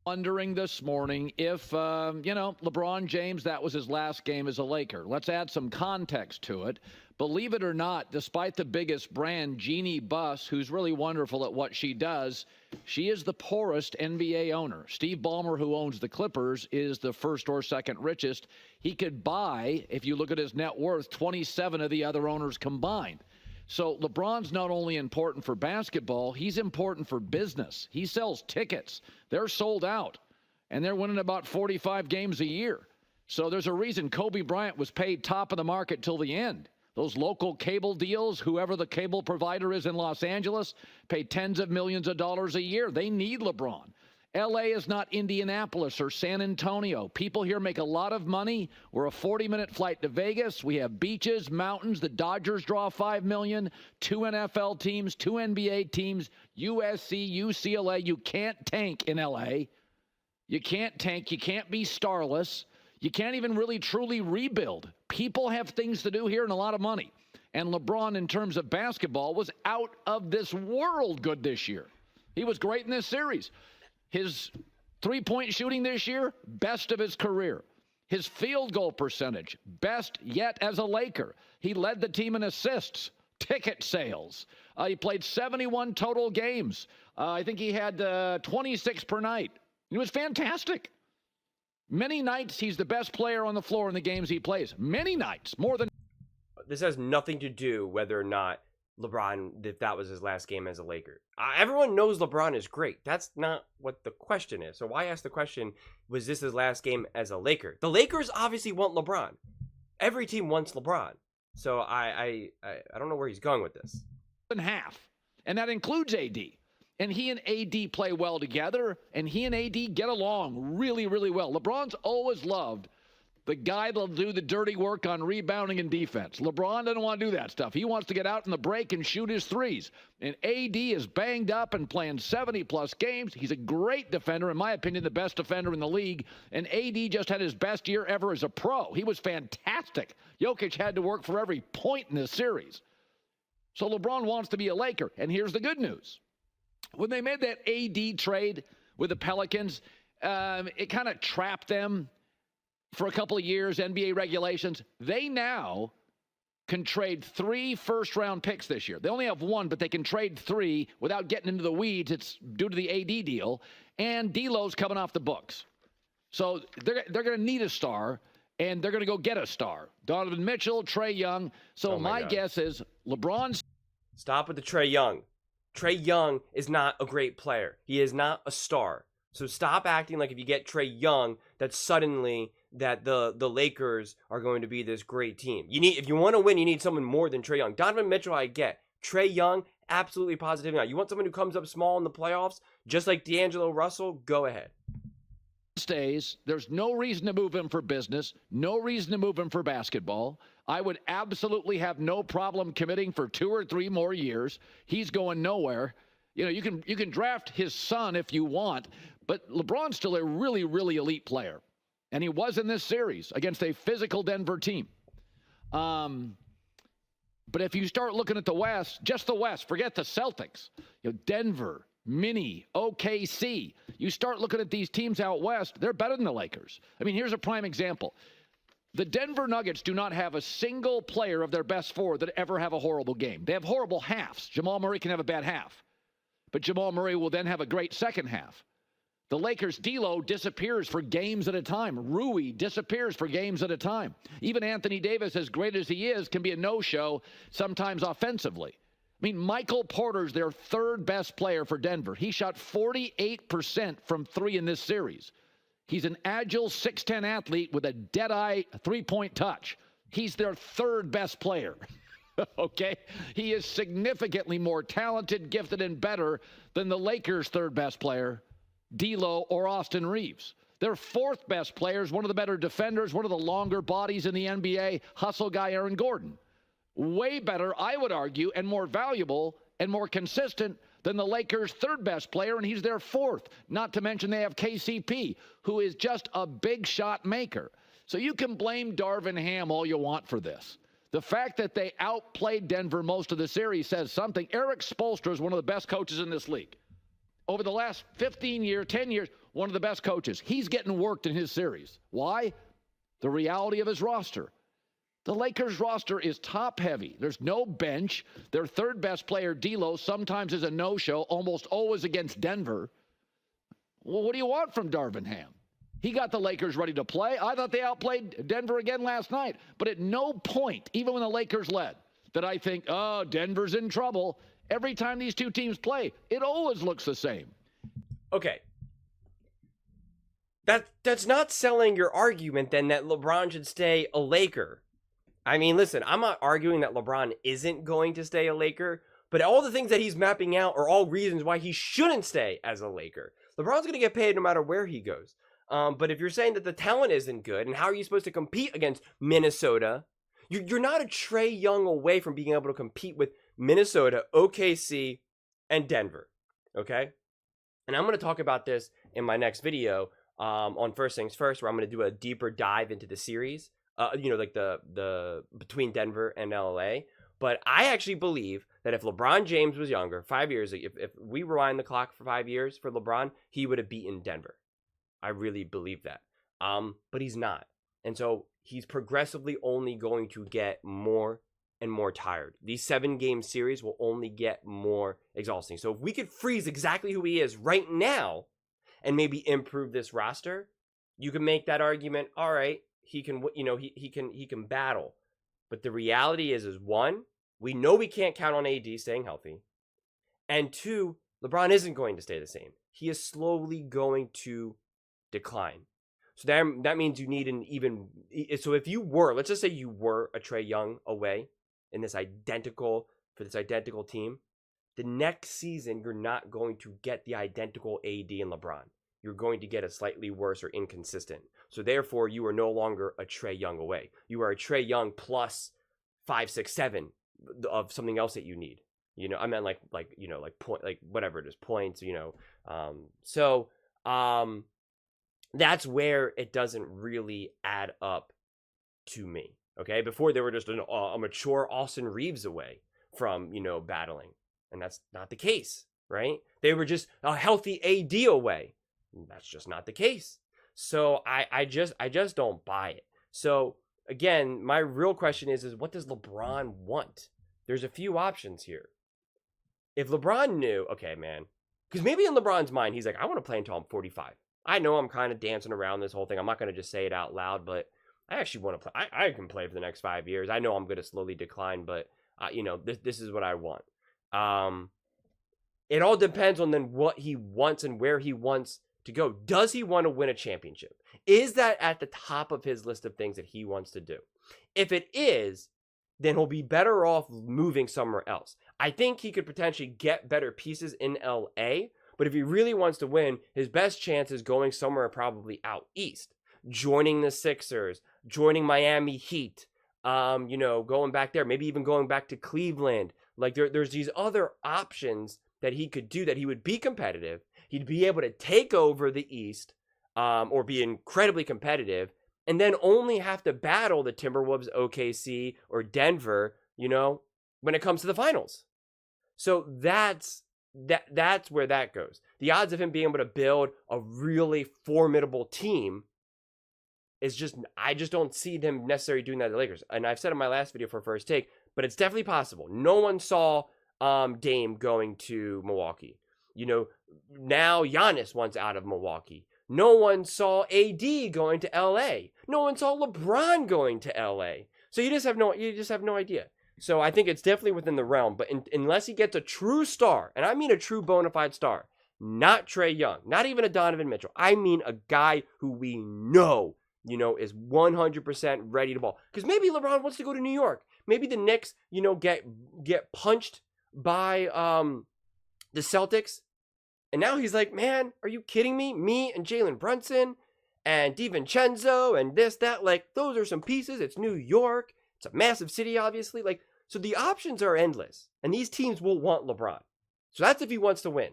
Wondering this morning if, LeBron James, that was his last game as a Laker. Let's add some context to it. Believe it or not, despite the biggest brand, Jeannie Buss, who's really wonderful at what she does, she is the poorest NBA owner. Steve Ballmer, who owns the Clippers, is the first or second richest. He could buy, if you look at his net worth, 27 of the other owners combined. So LeBron's not only important for basketball, he's important for business. He sells tickets. They're sold out, and they're winning about 45 games a year. So there's a reason Kobe Bryant was paid top of the market till the end. Those local cable deals, whoever the cable provider is in Los Angeles, pay tens of millions of dollars a year. They need LeBron. L.A. is not Indianapolis or San Antonio. People here make a lot of money. We're a 40-minute flight to Vegas. We have beaches, mountains. The Dodgers draw $5 million. 2 NFL teams, 2 NBA teams, USC, UCLA. You can't tank in L.A. You can't tank. You can't be starless. You can't even really truly rebuild. People have things to do here and a lot of money. And LeBron, in terms of basketball, was out of this world good this year. He was great in this series. His three-point shooting this year, best of his career. His field goal percentage, best yet as a Laker. He led the team in assists, ticket sales. He played 71 total games. I think he had 26 per night. He was fantastic. Many nights, he's the best player on the floor in the games he plays. Many nights, more than... This has nothing to do whether or not LeBron, if that was his last game as a Laker. Everyone knows LeBron is great. That's not what the question is. So why ask the question, was this his last game as a Laker? The Lakers obviously want LeBron. Every team wants LeBron. So I don't know where he's going with this. ...than half, and that includes AD. And he and AD play well together, and he and AD get along really, really well. LeBron's always loved the guy that'll do the dirty work on rebounding and defense. LeBron doesn't want to do that stuff. He wants to get out in the break and shoot his threes. And AD is banged up and playing 70-plus games. He's a great defender, in my opinion, the best defender in the league. And AD just had his best year ever as a pro. He was fantastic. Jokic had to work for every point in this series. So LeBron wants to be a Laker. And here's the good news. When they made that AD trade with the Pelicans, it kind of trapped them for a couple of years, NBA regulations. They now can trade 3 first-round picks this year. They only have 1, but they can trade 3 without getting into the weeds. It's due to the AD deal. And D'Lo's coming off the books. So they're going to need a star, and they're going to go get a star. Donovan Mitchell, Trae Young. So my guess is LeBron's... Stop with the Trae Young. Trae Young is not a great player. He is not a star. So stop acting like if you get Trae Young, that suddenly that the Lakers are going to be this great team. If you want to win, you need someone more than Trae Young. Donovan Mitchell, I get. Trae Young, absolutely positive. Now, you want someone who comes up small in the playoffs, just like D'Angelo Russell? Go ahead. Stays. There's no reason to move him for business. No reason to move him for basketball. I would absolutely have no problem committing for 2 or 3 more years. He's going nowhere. You know, you can draft his son if you want, but LeBron's still a really, really elite player. And he was in this series against a physical Denver team. But if you start looking at the West, just the West, forget the Celtics. You know, Denver, Mini, OKC. You start looking at these teams out West, they're better than the Lakers. I mean, here's a prime example. The Denver Nuggets do not have a single player of their best 4 that ever have a horrible game. They have horrible halves. Jamal Murray can have a bad half, but Jamal Murray will then have a great second half. The Lakers' D'Lo disappears for games at a time. Rui disappears for games at a time. Even Anthony Davis, as great as he is, can be a no-show sometimes offensively. I mean, Michael Porter's their 3rd best player for Denver. He shot 48% from 3 in this series. He's an agile 6'10" athlete with a dead-eye 3-point touch. He's their 3rd best player. Okay? He is significantly more talented, gifted, and better than the Lakers' 3rd best player, D'Lo or Austin Reeves. Their 4th best player is one of the better defenders, one of the longer bodies in the NBA, hustle guy Aaron Gordon. Way better, I would argue, and more valuable and more consistent than the Lakers' 3rd best player, and he's their 4th. Not to mention they have KCP, who is just a big shot maker. So you can blame Darvin Ham all you want for this. The fact that they outplayed Denver most of the series says something. Eric Spoelstra is one of the best coaches in this league. over the last 15 years, 10 years, one of the best coaches. He's getting worked in his series. Why? The reality of his roster. The Lakers roster is top heavy. There's no bench. Their third best player, D'Lo, sometimes is a no-show, almost always against Denver. Well, what do you want from Darvin Ham? He got the Lakers ready to play. I thought they outplayed Denver again last night. But at no point, even when the Lakers led, that I think, oh, Denver's in trouble. Every time these two teams play, it always looks the same. Okay. That's not selling your argument, then, that LeBron should stay a Laker. I mean, listen, I'm not arguing that LeBron isn't going to stay a Laker, but all the things that he's mapping out are all reasons why he shouldn't stay as a Laker. LeBron's going to get paid no matter where he goes. But if you're saying that the talent isn't good, and how are you supposed to compete against Minnesota? You're not a Trae Young away from being able to compete with Minnesota, OKC, and Denver, okay? And I'm going to talk about this in my next video on First Things First, where I'm going to do a deeper dive into the series, like the between Denver and LA. But I actually believe that if LeBron James was younger, 5 years, if we rewind the clock for 5 years for LeBron, he would have beaten Denver. I really believe that. But he's not. And so he's progressively only going to get more and more tired. These 7-game series will only get more exhausting. So if we could freeze exactly who he is right now and maybe improve this roster, you can make that argument. All right, he can, he can battle. But the reality is one, we know we can't count on AD staying healthy. And two, LeBron isn't going to stay the same. He is slowly going to decline. So that means you need an even. So if you were, let's just say you were a Trae Young away in this identical team, the next season you're not going to get the identical AD and LeBron. You're going to get a slightly worse or inconsistent. So therefore, you are no longer a Trae Young away. You are a Trae Young plus 5, 6, 7 of something else that you need. I meant like point, like whatever it is, points. That's where it doesn't really add up to me. Okay, before they were just a mature Austin Reeves away from battling, and that's not the case, right? They were just a healthy AD away. That's just not the case. So I just don't buy it. So again, my real question is what does LeBron want? There's a few options here. If LeBron knew, okay, man, because maybe in LeBron's mind, he's like, I want to play until I'm 45. I know I'm kind of dancing around this whole thing. I'm not going to just say it out loud, but I actually want to play. I can play for the next 5 years. I know I'm going to slowly decline, but this is what I want. It all depends on then what he wants and where he wants to go. Does he want to win a championship? Is that at the top of his list of things that he wants to do? If it is, then he'll be better off moving somewhere else. I think he could potentially get better pieces in LA, but if he really wants to win, his best chance is going somewhere probably out east, joining the Sixers, joining Miami Heat, going back there, maybe even going back to Cleveland. Like there's these other options that he could do that he would be competitive. He'd be able to take over the East, or be incredibly competitive, and then only have to battle the Timberwolves, OKC, or Denver, when it comes to the finals. So that's where that goes. The odds of him being able to build a really formidable team is I just don't see them necessarily doing that to the Lakers. And I've said in my last video for First Take, but it's definitely possible. No one saw Dame going to Milwaukee. Now Giannis wants out of Milwaukee. No one saw AD going to LA. No one saw LeBron going to LA. So you just have no idea. So I think it's definitely within the realm, but unless he gets a true star, and I mean a true bona fide star, not Trae Young, not even a Donovan Mitchell. I mean a guy who we know, is 100% ready to ball. Because maybe LeBron wants to go to New York. Maybe the Knicks, get punched by the Celtics. And now he's like, man, are you kidding me? Me and Jalen Brunson and DiVincenzo and this, that, like, those are some pieces. It's New York. It's a massive city, obviously. Like, so the options are endless. And these teams will want LeBron. So that's if he wants to win.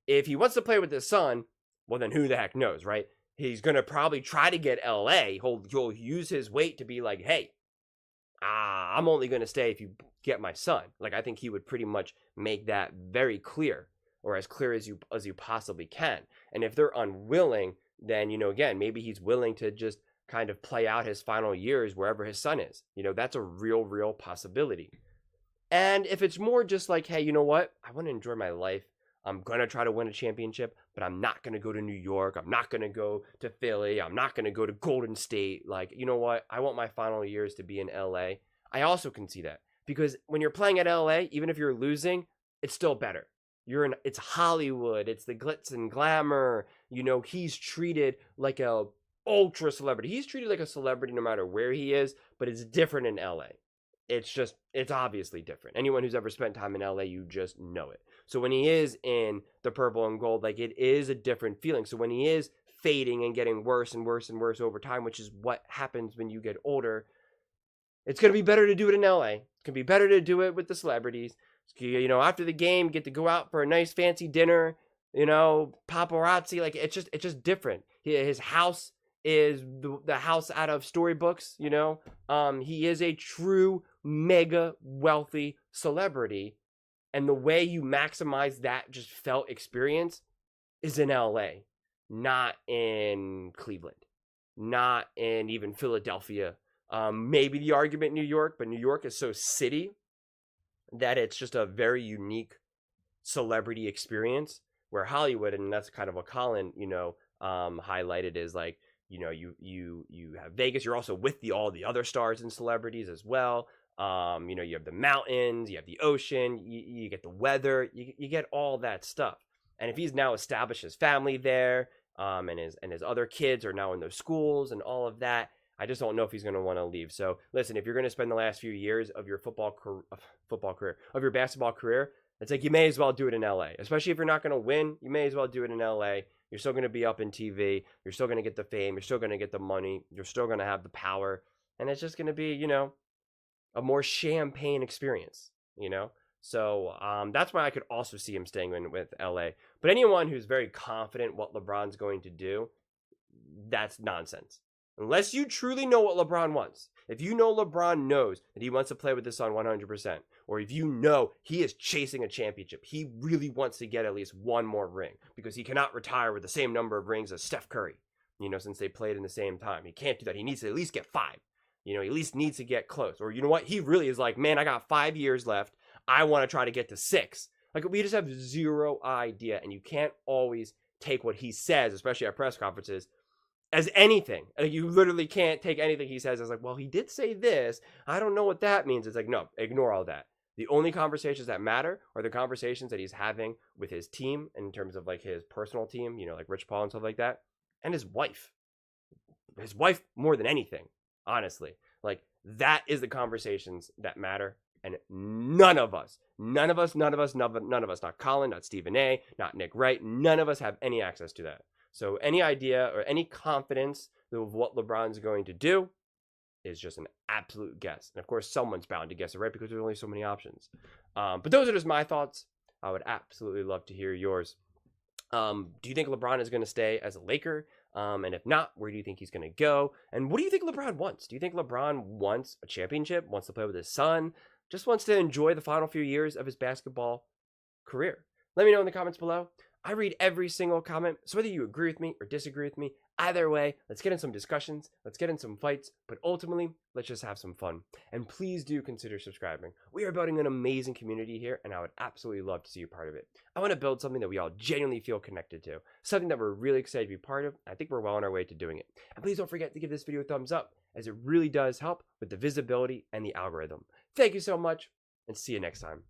If he wants to play with his son, well, then who the heck knows, right? He's going to probably try to get LA. He'll use his weight to be like, hey, I'm only going to stay if you get my son. Like, I think he would pretty much make that very clear. or as clear as you possibly can. And if they're unwilling, then, again, maybe he's willing to just kind of play out his final years wherever his son is. That's a real possibility. And if it's more just like, hey, you know what? I want to enjoy my life. I'm going to try to win a championship, but I'm not going to go to New York. I'm not going to go to Philly. I'm not going to go to Golden State. Like, you know what? I want my final years to be in LA. I also can see that because when you're playing at LA, even if you're losing, it's still better. It's Hollywood. It's the glitz and glamour. He's treated like a ultra celebrity. He's treated like a celebrity no matter where he is, but it's different in LA. It's obviously different. Anyone who's ever spent time in LA, you just know it. So when he is in the purple and gold, like, it is a different feeling. So when he is fading and getting worse and worse and worse over time, which is what happens when you get older, it's going to be better to do it in LA. It's going to be better to do it with the celebrities. After the game, get to go out for a nice fancy dinner, paparazzi. Like, it's just different. His house is the house out of storybooks. He is a true mega wealthy celebrity, and the way you maximize that just felt experience is in LA, not in Cleveland, not in even Philadelphia. Maybe the argument New York, but New York is so city that it's just a very unique celebrity experience, where Hollywood, and that's kind of what Colin highlighted, is like, you have Vegas. You're also with all the other stars and celebrities as well. You have the mountains, you have the ocean, you get the weather, you get all that stuff. And if he's now established his family there, and his other kids are now in those schools and all of that, I just don't know if he's going to want to leave. So listen, if you're going to spend the last few years of your football career, of your basketball career, it's like, you may as well do it in LA. Especially if you're not going to win, you may as well do it in LA. You're still going to be up in TV. You're still going to get the fame. You're still going to get the money. You're still going to have the power. And it's just going to be, a more champagne experience, So that's why I could also see him staying with LA. But anyone who's very confident what LeBron's going to do, that's nonsense. Unless you truly know what LeBron wants. If you know LeBron knows that he wants to play with his son 100%, or if you know he is chasing a championship, he really wants to get at least one more ring, because he cannot retire with the same number of rings as Steph Curry, since they played in the same time. He can't do that. He needs to at least get 5. He at least needs to get close. Or you know what? He really is like, man, I got 5 years left. I want to try to get to 6. Like, we just have zero idea, and you can't always take what he says, especially at press conferences, as anything. Like, you literally can't take anything he says as like, well, he did say this. I don't know what that means. It's like, no, ignore all that. The only conversations that matter are the conversations that he's having with his team, in terms of like his personal team, like Rich Paul and stuff like that, and his wife. His wife more than anything, honestly. Like, that is the conversations that matter. And none of us, not Colin, not Stephen A., not Nick Wright, none of us have any access to that. So any idea or any confidence of what LeBron's going to do is just an absolute guess. And of course, someone's bound to guess it right, because there's only so many options. But those are just my thoughts. I would absolutely love to hear yours. Do you think LeBron is going to stay as a Laker? And if not, where do you think he's going to go? And what do you think LeBron wants? Do you think LeBron wants a championship, wants to play with his son, just wants to enjoy the final few years of his basketball career? Let me know in the comments below. I read every single comment, so whether you agree with me or disagree with me, either way, let's get in some discussions, let's get in some fights, but ultimately, let's just have some fun. And please do consider subscribing. We are building an amazing community here, and I would absolutely love to see you part of it. I want to build something that we all genuinely feel connected to, something that we're really excited to be part of. I think we're well on our way to doing it. And please don't forget to give this video a thumbs up, as it really does help with the visibility and the algorithm. Thank you so much, and see you next time.